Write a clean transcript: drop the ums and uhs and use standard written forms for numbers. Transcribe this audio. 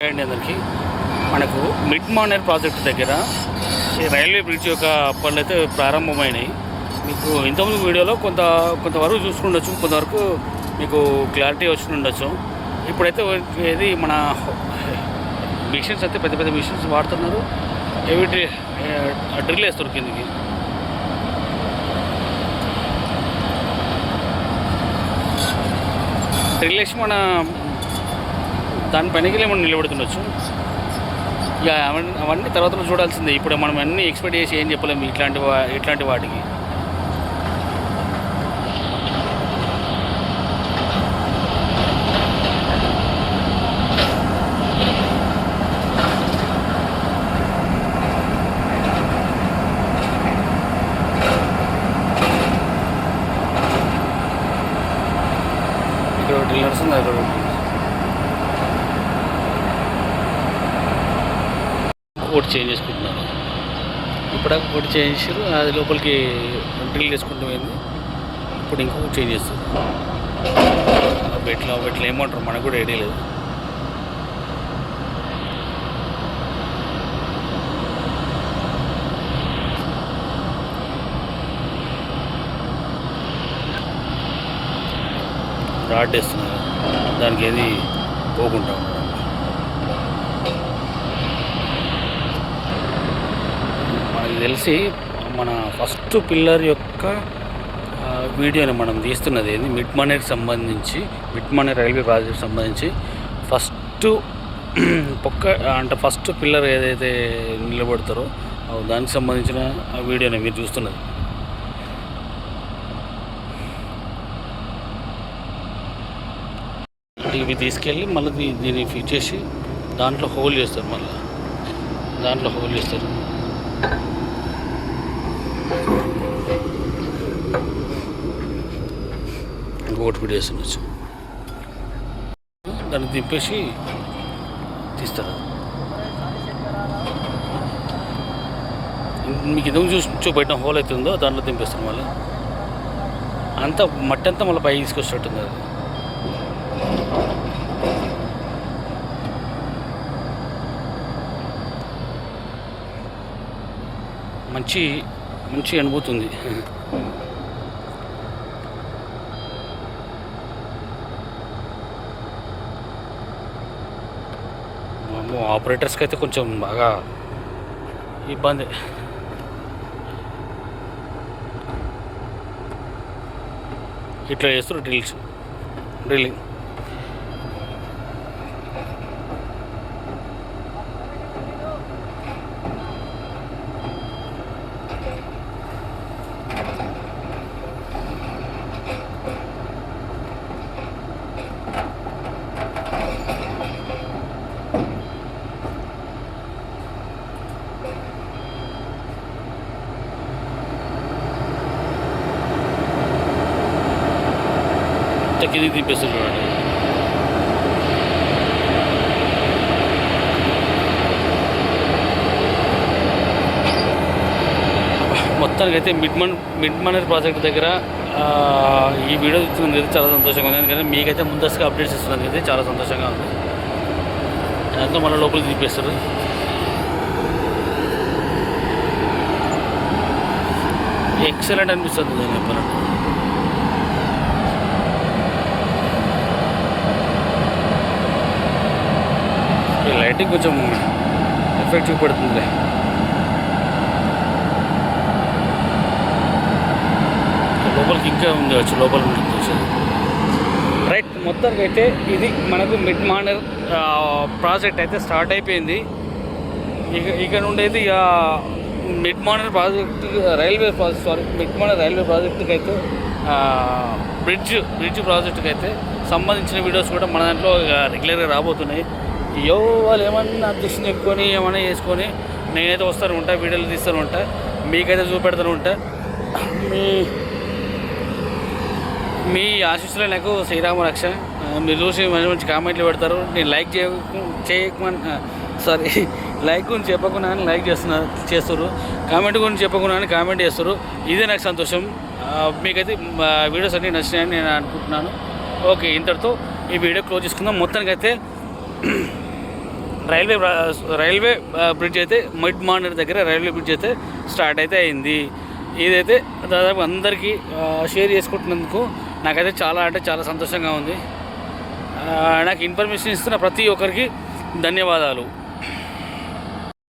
అండి అందరికీ మనకు మిడ్ మానేర్ ప్రాజెక్ట్ దగ్గర ఈ రైల్వే బ్రిడ్జ్ యొక్క పనులు అయితే ప్రారంభమైనాయి. మీకు ఇంతకుముందు వీడియోలో కొంతవరకు చూసుకుండొచ్చు, కొంతవరకు మీకు క్లారిటీ వచ్చి ఉండొచ్చు. ఇప్పుడైతే ఇది మన మిషన్స్ అయితే పెద్ద పెద్ద మిషన్స్ వాడుతున్నారు. హెవీ డ్రిల్ వేస్తారు కిందికి. డ్రిల్ వేసి మన దానిపైనకి మనం నిలబడుతుండొచ్చు. ఇక అవన్నీ తర్వాత చూడాల్సిందే. ఇప్పుడు మనం అన్నీ ఎక్స్పెక్ట్ చేసి ఏం చెప్పలేము ఇట్లాంటి వాటికి. ఇక్కడ డ్రిల్లర్స్ ఉంది, అక్కడ ఒకటి చేంజ్ చేసుకుంటున్నారు. ఇప్పుడు ఒకటి చేంజ్ చేసారు, అది లోపలికి డ్రిల్ చేసుకుంటూ పోయింది. ఇప్పుడు ఇంకొకటి చేంజ్ చేస్తారు. బెట్లు ఏమంటారు మనకు కూడా ఐడియా లేదు. రాడ్ వేస్తున్నారు, దానికి ఏది పోకుండా ఉండడం. మనకు తెలిసి మన ఫస్ట్ పిల్లర్ యొక్క వీడియోని మనం తీస్తున్నది ఏది మిడ్ మానేర్కి సంబంధించి, మిడ్ మానేర్ రైల్వే ప్రాజెక్ట్కి సంబంధించి ఫస్ట్ పిల్లర్ ఏదైతే నిలబడతారో దానికి సంబంధించిన ఆ వీడియోని మీరు చూస్తున్నది. ఇవి తీసుకెళ్ళి మళ్ళీ దీన్ని ఫిట్ చేసి దాంట్లో హోల్ చేస్తారు. మళ్ళీ దాంట్లో హోల్ చేస్తారు. ఇంకొకటి ఫిట్ చేస్తుండొచ్చు. దాన్ని దింపేసి తీస్తారు. మీకు ఇంతకు చూపెట్టిన హోల్ అయితే ఉందో దాంట్లో దింపేస్తారు. మళ్ళీ అంతా మట్టి అంతా మళ్ళీ పైకి తీసుకొచ్చినట్టుంది. అది మంచి అనుభూతి ఉంది. ఆపరేటర్స్కి అయితే కొంచెం బాగా ఇబ్బంది. ఇట్లా చేస్తారు డ్రిల్లింగ్. కిందికి దింపేస్తారు చూడండి. మొత్తానికైతే మిడ్ మానేర్ ప్రాజెక్ట్ దగ్గర ఈ వీడియో చూస్తున్నది అయితే చాలా సంతోషంగా ఉంది. ఎందుకంటే మీకైతే ముందస్తుగా అప్డేట్స్ ఇస్తున్నది అయితే చాలా సంతోషంగా ఉంది. దాంతో మళ్ళీ లోపలికి దింపేస్తారు. ఎక్సలెంట్ అనిపిస్తుంది నేను చెప్పాలంటే. లైటింగ్ కొంచెం ఎఫెక్ట్ చూపెడుతుంది. లోపలికి ఇంకా ఉండవచ్చు, లోపల చూసేది. రైట్, మొత్తానికి అయితే ఇది మనకు మిడ్ మానేర్ ప్రాజెక్ట్ అయితే స్టార్ట్ అయిపోయింది. ఇక నుండి అయితే ఇక మిడ్ మానేర్ రైల్వే ప్రాజెక్టుకి అయితే బ్రిడ్జ్ ప్రాజెక్టుకి అయితే సంబంధించిన వీడియోస్ కూడా మన దాంట్లో రెగ్యులర్గా రాబోతున్నాయి. వాళ్ళు ఏమన్నా అధ్యక్షం చెప్పుకొని ఏమైనా చేసుకొని నేనైతే వస్తాను ఉంటా, వీడియోలు తీస్తూనే ఉంటా, మీకైతే చూపెడతాను ఉంటా. మీ ఆశీస్సులో నాకు శ్రీరామ రక్ష. మీరు చూసి మంచి మంచి కామెంట్లు పెడతారు. నేను లైక్ లైక్ గురించి చెప్పకుండా లైక్ చేస్తారు, కామెంట్ గురించి చెప్పకుండా కామెంట్ చేస్తారు. ఇదే నాకు సంతోషం. మీకైతే వీడియోస్ అన్నీ నచ్చినాయని నేను అనుకుంటున్నాను. ఓకే, ఇంతటితో ఈ వీడియో క్లోజ్ చేసుకుందాం. మొత్తానికైతే రైల్వే బ్రిడ్జ్ అయితే మిడ్ మానేర్ దగ్గర రైల్వే బ్రిడ్జ్ అయితే స్టార్ట్ అయితే అయింది. ఇదైతే దాదాపు అందరికీ షేర్ చేసుకుంటున్నందుకు నాకైతే చాలా అంటే చాలా సంతోషంగా ఉంది. నాకు ఇన్ఫర్మేషన్ ఇస్తున్న ప్రతి ఒక్కరికి ధన్యవాదాలు.